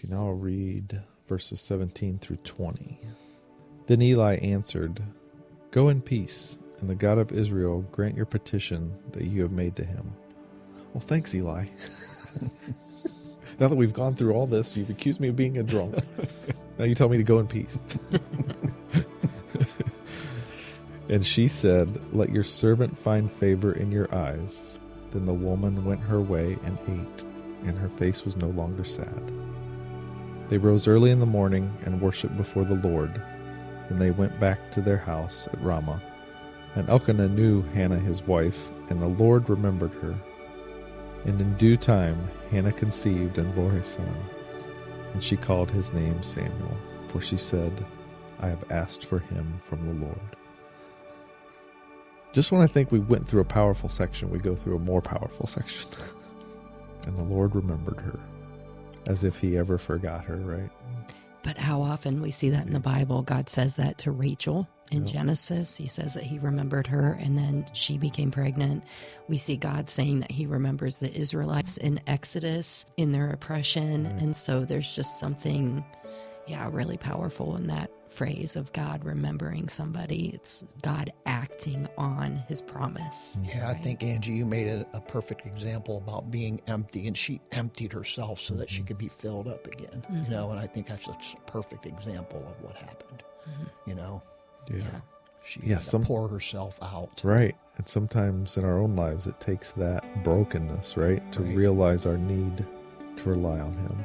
Okay, now I'll read verses 17 through 20. Then Eli answered, "Go in peace, and the God of Israel grant your petition that you have made to him." Well, thanks, Eli. Now that we've gone through all this, you've accused me of being a drunk. Now you tell me to go in peace. And she said, "Let your servant find favor in your eyes." Then the woman went her way and ate, and her face was no longer sad. They rose early in the morning and worshipped before the Lord. Then they went back to their house at Ramah. And Elkanah knew Hannah his wife, and the Lord remembered her. And in due time Hannah conceived and bore a son. And she called his name Samuel, for she said, "I have asked for him from the Lord." Just when I think we went through a powerful section, we go through a more powerful section. And the Lord remembered her, as if he ever forgot her, right? But how often we see that in the Bible? God says that to Rachel in Genesis. He says that he remembered her, and then she became pregnant. We see God saying that he remembers the Israelites in Exodus, in their oppression. And so there's just something, really powerful in that phrase of God remembering somebody. It's God acting on his promise. Yeah, right? I think, Angie, you made a perfect example about being empty, and she emptied herself so that she could be filled up again, and I think that's a perfect example of what happened, She had to pour herself out. Right. And sometimes in our own lives, it takes that brokenness, right, to realize our need to rely on him.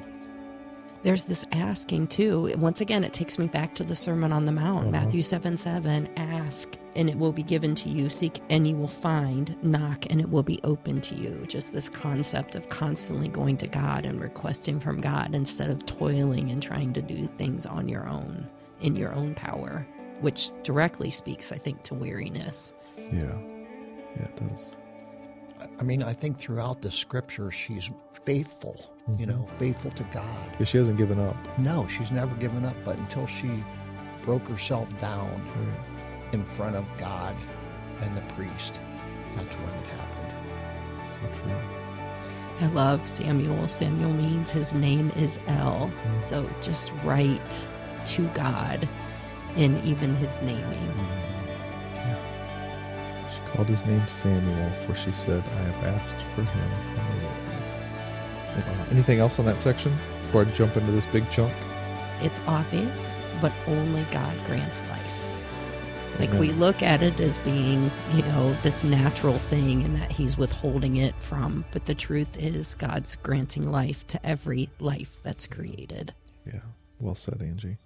There's this asking too. Once again, it takes me back to the Sermon on the Mount, Matthew 7:7. Ask and it will be given to you. Seek and you will find. Knock and it will be open to you. Just this concept of constantly going to God and requesting from God instead of toiling and trying to do things on your own, in your own power, which directly speaks, I think, to weariness. Yeah, it does. I mean, I think throughout the scripture, she's faithful, faithful to God. Yeah, she hasn't given up. No, she's never given up, but until she broke herself down in front of God and the priest, that's when it happened. So true. I love Samuel. Samuel means his name is El. So just right to God in even his naming. Called his name Samuel, for she said, "I have asked for him from the Lord." Anything else on that section before I jump into this big chunk? It's obvious, but only God grants life. Like Amen. we look at it as being, this natural thing and that he's withholding it from. But the truth is God's granting life to every life that's created. Yeah, well said, Angie.